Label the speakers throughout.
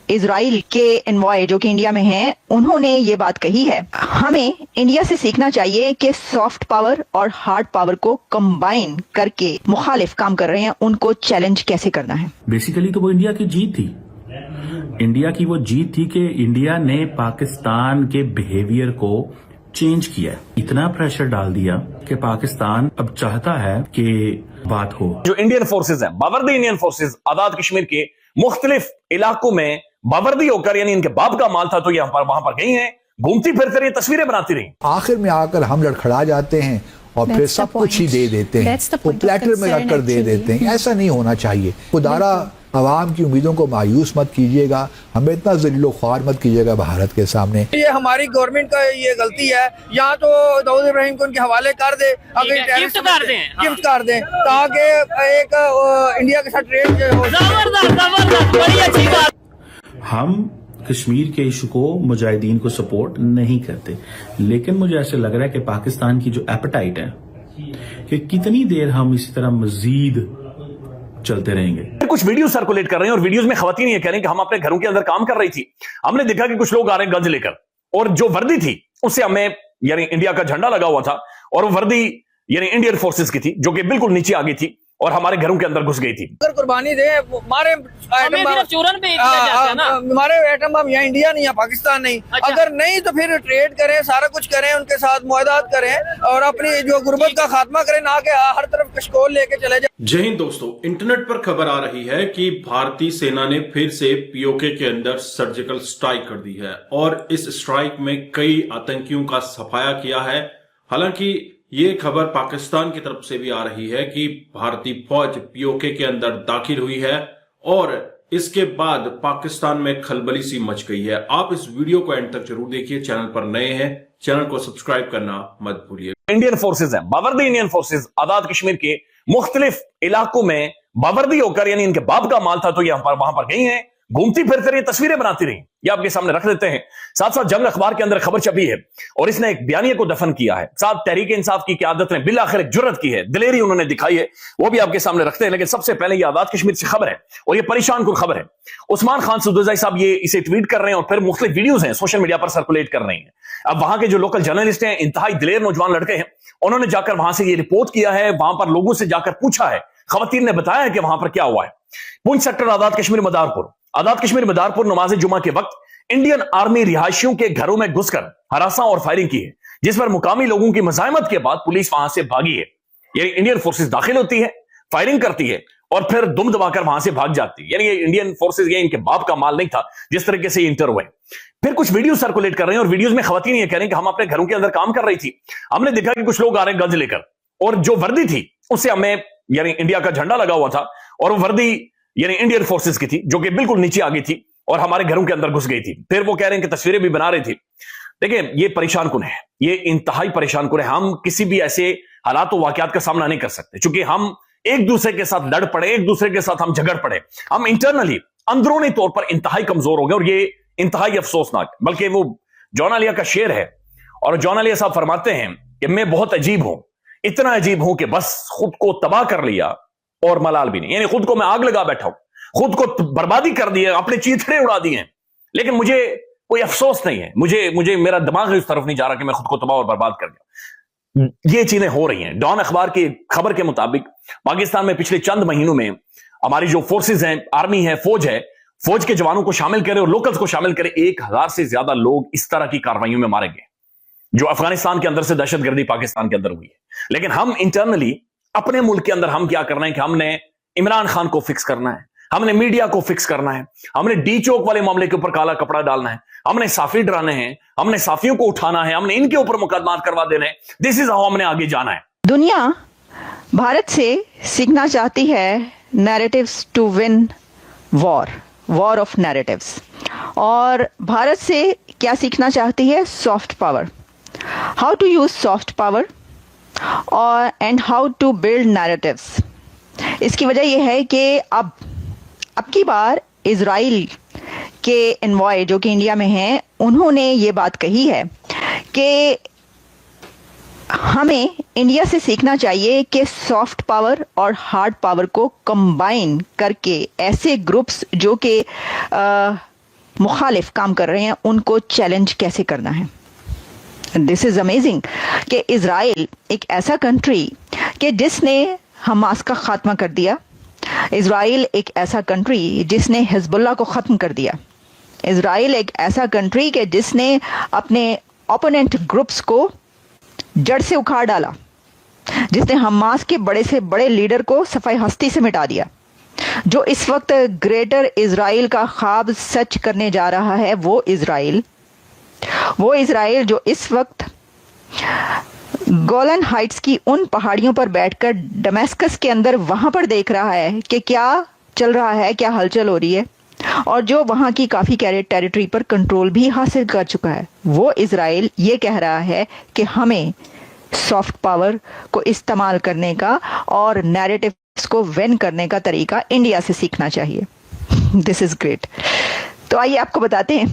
Speaker 1: Israel के envoy जो कि इंडिया में हैं, उन्होंने ये बात कही है, हमें इंडिया से सीखना चाहिए कि सॉफ्ट पावर और हार्ड पावर को कंबाइन करके मुखालिफ काम कर रहे हैं, उनको चैलेंज कैसे करना है।
Speaker 2: बेसिकली तो वो इंडिया की जीत थी। इंडिया की वो जीत थी कि इंडिया ने पाकिस्तान के बिहेवियर को चेंज किया, इतना प्रेशर डाल दिया कि पाकिस्तान अब चाहता है कि बात हो।
Speaker 3: जो इंडियन फोर्सेज हैं, बावर्दी इंडियन फोर्सेज आजाद कश्मीर के मुख्तलिफ इलाकों में बावर्दी होकर, यानी इनके बाप का माल था तो ये वहां पर गई हैं, घूमती फिरती रही, तस्वीरें बनाती रही।
Speaker 4: आखिर में आकर हम लड़खड़ा जाते हैं और फिर सब कुछ ही दे देते हैं, वो प्लेटर में रखकर दे देते हैं। ऐसा नहीं होना चाहिए। खुदारा आवाम की उम्मीदों को मायूस मत कीजिएगा, हमें इतना जलीलो ख्वार मत कीजिएगा भारत के सामने।
Speaker 5: ये हमारी गवर्नमेंट का ये गलती है, या तो दाऊद इब्राहिम को उनके हवाले कर दे, गिफ्ट कर दें ताकि एक इंडिया के साथ ट्रेड हो।
Speaker 6: जबरदस्त, बड़ी अच्छी बात।
Speaker 2: हम कश्मीर के इशू को मुजाहिदीन को सपोर्ट नहीं करते, लेकिन मुझे ऐसे लग रहा है कि पाकिस्तान की जो एपेटाइट है कि कितनी देर हम इसी तरह मजीद चलते रहेंगे।
Speaker 3: कुछ वीडियो सर्कुलेट कर रहे हैं और वीडियोस में खवातीन ये कह रही हैं कि हम अपने घरों के अंदर काम कर रही थी, हमने देखा कि कुछ लोग आ रहे हैं गंज लेकर, और जो वर्दी थी उससे हमें यानी इंडिया का झंडा लगा हुआ था, और वो वर्दी यानी इंडियन फोर्सेस की थी जो कि बिल्कुल नीचे आ गई थी और हमारे घरों के अंदर घुस गई थी।
Speaker 5: अगर कुर्बानी दे, हमारे एटम बम यहाँ इंडिया नहीं है, पाकिस्तान नहीं। अच्छा। अगर नहीं तो फिर ट्रेड करें, सारा कुछ करें, उनके साथ मुआहदात करें और अपनी जो गुर्बत का खात्मा करें, ना कि हर तरफ कशकोल लेके चले जाए।
Speaker 7: जय हिंद दोस्तों, इंटरनेट पर खबर आ रही है कि भारतीय सेना ने फिर से पीओके के अंदर सर्जिकल स्ट्राइक कर दी है और इस स्ट्राइक में कई आतंकियों का सफाया किया है। हालांकि ये खबर पाकिस्तान की तरफ से भी आ रही है कि भारतीय फौज पीओके के अंदर दाखिल हुई है और इसके बाद पाकिस्तान में खलबली सी मच गई है। आप इस वीडियो को एंड तक जरूर देखिए। चैनल पर नए हैं, चैनल को सब्सक्राइब करना मत भूलिए।
Speaker 3: इंडियन फोर्सेज हैं, बावर्दी इंडियन फोर्सेज आजाद कश्मीर के मुख्तलिफ इलाकों में बावर्दी होकर, यानी इनके बाप का माल था तो ये वहां पर गई हैं, घूमती फिरती रही, तस्वीरें बनाती रही। ये आपके सामने रख देते हैं। साथ साथ जंग अखबार के अंदर खबर छपी है और इसने एक बयानिए को दफन किया है। साथ तहरीक इंसाफ की क़यादत ने बिल आखिर एक जुर्रत की है, दिलेरी उन्होंने दिखाई है, वो भी आपके सामने रखते हैं। लेकिन सबसे पहले ये आजाद कश्मीर से खबर है और ये परेशान कुन खबर है। उस्मान खान सुदुजाई साहब ये इसे ट्वीट कर रहे हैं और फिर मुख्तलिफ वीडियोज हैं सोशल मीडिया पर सर्कुलेट कर रहे हैं। अब वहां के जो लोकल जर्नलिस्ट हैं, इंतहाई दिलेर नौजवान लड़के हैं, उन्होंने जाकर वहां से ये रिपोर्ट किया है, वहां पर लोगों से जाकर पूछा है, खवातीन ने बताया है कि वहां पर क्या हुआ है। पुंछ सेक्टर आजाद कश्मीर मदारपुर नमाज जुमा के वक्त इंडियन आर्मी रिहायशियों के घरों में घुसकर हरासा और फायरिंग की है, जिस पर मुकामी लोगों की मज़ाहमत के बाद पुलिस वहां से भागी है। ये इंडियन फोर्सेस दाखिल होती है, फायरिंग करती है और फिर दुम दबाकर वहां से भाग जाती है। यानी ये इंडियन फोर्सेस, ये इनके बाप का माल नहीं था जिस तरीके से इंटर हुए। फिर कुछ वीडियो सर्कुलेट कर रहे हैं और वीडियोस में खवातीन ये कह रही हैं कि हम अपने घरों के अंदर काम कर रही थी, हमने देखा कि कुछ लोग आ रहे हैं गंज लेकर, और जो वर्दी थी उससे हमें यानी इंडिया का झंडा लगा हुआ था, और वो वर्दी यानी इंडियन फोर्सेस की थी जो कि बिल्कुल नीचे आ गई थी और हमारे घरों के अंदर घुस गई थी। फिर वो कह रहे हैं कि तस्वीरें भी बना रही थी। देखिए, ये परेशान कुन है, ये इंतहाई परेशान कुन है। हम किसी भी ऐसे हालात और वाकयात का सामना नहीं कर सकते, क्योंकि हम एक दूसरे के साथ लड़ पड़े, एक दूसरे के साथ हम झगड़ पड़े, हम इंटरनली अंदरूनी तौर पर इंतहाई कमजोर हो गए, और ये इंतहाई अफसोसनाक। बल्कि वो जॉन आलिया का शेर है और जॉन आलिया साहब फरमाते हैं कि मैं बहुत अजीब हूं, इतना अजीब हूं कि बस खुद को तबाह कर लिया और मलाल भी नहीं। यानी खुद को मैं आग लगा बैठा हूं, खुद को बर्बादी कर दी है, अपने चीथड़े उड़ा दिए हैं, लेकिन मुझे कोई अफसोस नहीं है। मुझे मेरा दिमाग उस तरफ नहीं जा रहा कि मैं खुद को तबाह और बर्बाद कर गया। ये चीजें हो रही हैं। डॉन अखबार की खबर के मुताबिक पाकिस्तान में पिछले चंद महीनों में हमारी जो फोर्सेज हैं, आर्मी है, फौज के जवानों को शामिल करें और लोकल्स को शामिल करें, 1000 से ज्यादा लोग इस तरह की कार्रवाइयों में मारे गए, जो अफगानिस्तान के अंदर से दहशतगर्दी पाकिस्तान के अंदर हुई है। लेकिन हम इंटरनली अपने मुल्क के अंदर हम क्या करना है कि हमने इमरान खान को फिक्स करना है, हमने मीडिया को फिक्स करना है, हमने डी चौक वाले मामले के ऊपर काला कपड़ा डालना है, हमने साफी डराने हैं, हमने साफियों को उठाना है, हमने इनके ऊपर मुकदमात करवा देने हैं। दिस इज हाउ हमने आगे जाना है।
Speaker 1: दुनिया भारत से सीखना चाहती है narratives to win war of narratives, और भारत से क्या सीखना चाहती है? Soft power, how to use soft power और and how to build narratives. इसकी वजह यह है कि अब की बार इजराइल के एनवॉय जो कि इंडिया में हैं, उन्होंने ये बात कही है कि हमें इंडिया से सीखना चाहिए कि सॉफ्ट पावर और हार्ड पावर को कंबाइन करके ऐसे ग्रुप्स जो कि मुखालिफ काम कर रहे हैं उनको चैलेंज कैसे करना है। दिस इज अमेजिंग कि इजराइल एक ऐसा कंट्री कि जिसने हमास का खात्मा कर दिया, इजराइल एक ऐसा कंट्री जिसने हिजबुल्लाह को खत्म कर दिया, इजराइल एक ऐसा कंट्री के जिसने अपने ओपोनेंट ग्रुप्स को जड़ से उखाड़ डाला, जिसने हमास के बड़े से बड़े लीडर को सफाई हस्ती से मिटा दिया। जो इस वक्त ग्रेटर इजराइल का ख्वाब सच करने जा रहा है, वो इजराइल जो इस वक्त गोलन हाइट्स की उन पहाड़ियों पर बैठकर दमेस्कस के अंदर वहां पर देख रहा है कि क्या चल रहा है, क्या हलचल हो रही है, और जो वहां की काफी टेरिटरी पर कंट्रोल भी हासिल कर चुका है, वो इजराइल ये कह रहा है कि हमें सॉफ्ट पावर को इस्तेमाल करने का और नैरेटिव्स को विन करने का तरीका इंडिया से सीखना चाहिए। This is great. तो आइए आपको बताते हैं,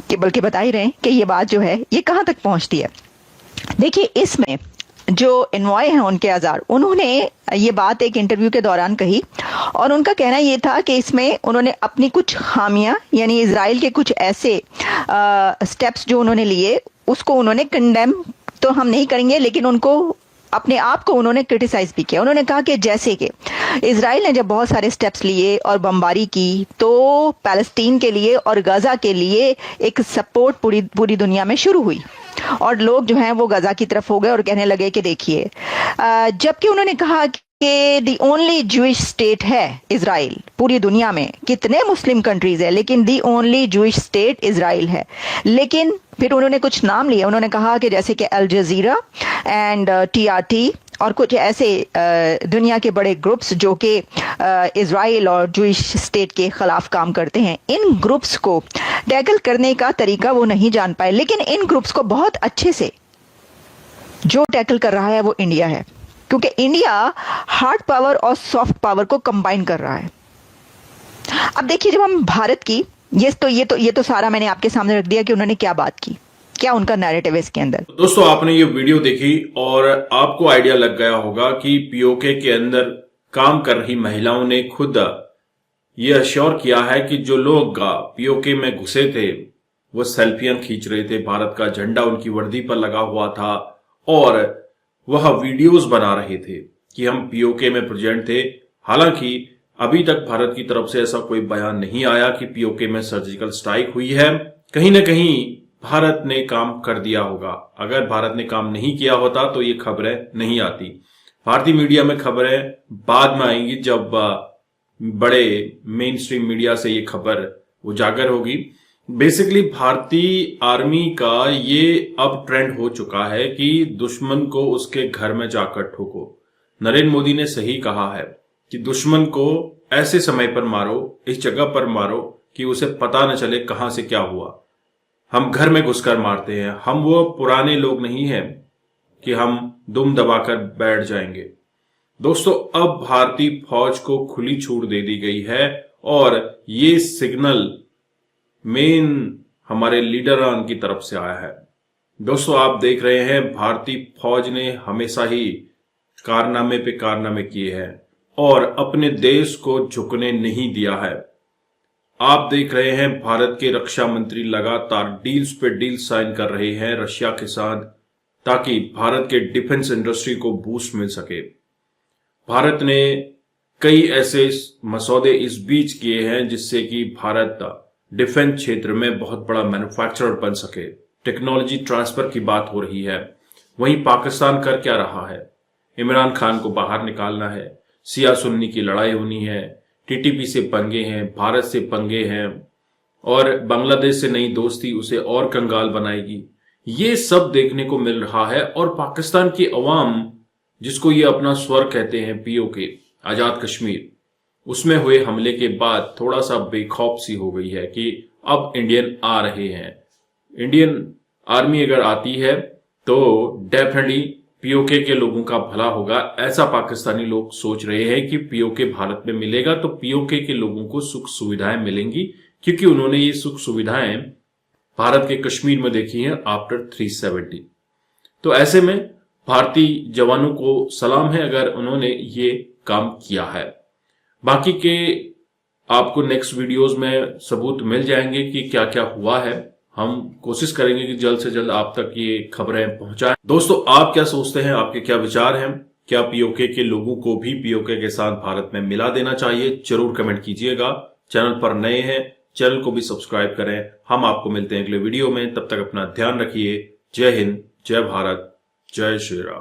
Speaker 1: कि बल्कि बता ही रहे हैं कि ये बात जो है ये कहां तक पहुंचती है। देखिए, इसमें जो एनवॉय हैं उनके आज़ार, उन्होंने ये बात एक इंटरव्यू के दौरान कही और उनका कहना ये था कि इसमें उन्होंने अपनी कुछ खामियां, यानी इजराइल के कुछ ऐसे स्टेप्स जो उन्होंने लिए उसको उन्होंने कंडेम तो हम नहीं करेंगे, लेकिन उनको अपने आप को उन्होंने क्रिटिसाइज भी किया। उन्होंने कहा कि जैसे कि इजराइल ने जब बहुत सारे स्टेप्स लिए और बमबारी की, तो पैलेस्टीन के लिए और गजा के लिए एक सपोर्ट पूरी दुनिया में शुरू हुई और लोग जो हैं वो गजा की तरफ हो गए और कहने लगे कि देखिए, जबकि उन्होंने कहा कि दी ओनली जूइश स्टेट है इजराइल पूरी दुनिया में, कितने मुस्लिम कंट्रीज है लेकिन the only Jewish state Israel है। लेकिन फिर उन्होंने कुछ नाम लिए, उन्होंने कहा कि जैसे कि अल जजीरा एंड TRT और कुछ ऐसे दुनिया के बड़े ग्रुप्स जो कि इजराइल और जूइश स्टेट के खिलाफ काम करते हैं, इन ग्रुप्स को टैकल करने का तरीका वो नहीं जान पाए, लेकिन इन ग्रुप्स को बहुत अच्छे से जो टैकल कर रहा है वो इंडिया है, क्योंकि इंडिया हार्ड पावर और सॉफ्ट पावर को कंबाइन कर रहा है। अब देखिए, जब हम भारत की ये तो सारा मैंने आपके सामने रख दिया कि उन्होंने क्या बात की, क्या उनका नैरेटिव है इसके अंदर।
Speaker 7: दोस्तों, आपने ये वीडियो देखी और आपको आइडिया लग गया होगा कि POK के अंदर काम कर रही महिलाओं ने खुद ये अश्योर किया है कि जो लोग POK में घुसे थे वो सेल्फियां खींच रहे थे, भारत का झंडा उनकी वर्दी पर लगा हुआ था और वह वीडियोस बना रहे थे कि हम POK में प्रेजेंट थे। हालांकि अभी तक भारत की तरफ से ऐसा कोई बयान नहीं आया कि POK में सर्जिकल स्ट्राइक हुई है। कहीं ना कहीं भारत ने काम कर दिया होगा। अगर भारत ने काम नहीं किया होता तो ये खबरें नहीं आती। भारतीय मीडिया में खबरें बाद में आएंगी जब बड़े मेन स्ट्रीम मीडिया से ये खबर उजागर होगी। बेसिकली भारतीय आर्मी का ये अब ट्रेंड हो चुका है कि दुश्मन को उसके घर में जाकर ठोको। नरेंद्र मोदी ने सही कहा है कि दुश्मन को ऐसे समय पर मारो, इस जगह पर मारो कि उसे पता न चले कहां से क्या हुआ। हम घर में घुसकर मारते हैं। हम वो पुराने लोग नहीं हैं कि हम दुम दबाकर बैठ जाएंगे। दोस्तों, अब भारतीय फौज को खुली छूट दे दी गई है और ये सिग्नल मेन हमारे लीडरान की तरफ से आया है। दोस्तों, आप देख रहे हैं भारतीय फौज ने हमेशा ही कारनामे पे कारनामे किए हैं और अपने देश को झुकने नहीं दिया है। आप देख रहे हैं भारत के रक्षा मंत्री लगातार डील्स पे डील साइन कर रहे हैं रशिया के साथ ताकि भारत के डिफेंस इंडस्ट्री को बूस्ट मिल सके। भारत ने कई ऐसे मसौदे इस बीच किए हैं जिससे कि भारत डिफेंस क्षेत्र में बहुत बड़ा मैन्युफैक्चरर बन सके। टेक्नोलॉजी ट्रांसफर की बात हो रही है। वहीं पाकिस्तान कर क्या रहा है? इमरान खान को बाहर निकालना है, सिया सुन्नी की लड़ाई होनी है, TTP से पंगे हैं, भारत से पंगे हैं और बांग्लादेश से नई दोस्ती उसे और कंगाल बनाएगी। ये सब देखने को मिल रहा है और पाकिस्तान की अवाम जिसको ये अपना स्वर कहते हैं POK आजाद कश्मीर, उसमें हुए हमले के बाद थोड़ा सा बेखौफ सी हो गई है कि अब इंडियन आ रहे हैं। इंडियन आर्मी अगर आती है तो डेफिनेटली POK के लोगों का भला होगा। ऐसा पाकिस्तानी लोग सोच रहे हैं कि POK भारत में मिलेगा तो POK के लोगों को सुख सुविधाएं मिलेंगी, क्योंकि उन्होंने ये सुख सुविधाएं भारत के कश्मीर में देखी हैं आफ्टर 370। तो ऐसे में भारतीय जवानों को सलाम है अगर उन्होंने ये काम किया है। बाकी के आपको नेक्स्ट वीडियोस में सबूत मिल जाएंगे कि क्या क्या हुआ है। हम कोशिश करेंगे कि जल्द से जल्द आप तक ये खबरें पहुंचाएं। दोस्तों, आप क्या सोचते हैं, आपके क्या विचार हैं? क्या पीओके के लोगों को भी पीओके के साथ भारत में मिला देना चाहिए? जरूर कमेंट कीजिएगा। चैनल पर नए हैं, चैनल को भी सब्सक्राइब करें। हम आपको मिलते हैं अगले वीडियो में, तब तक अपना ध्यान रखिए। जय हिंद, जय भारत, जय श्री राम।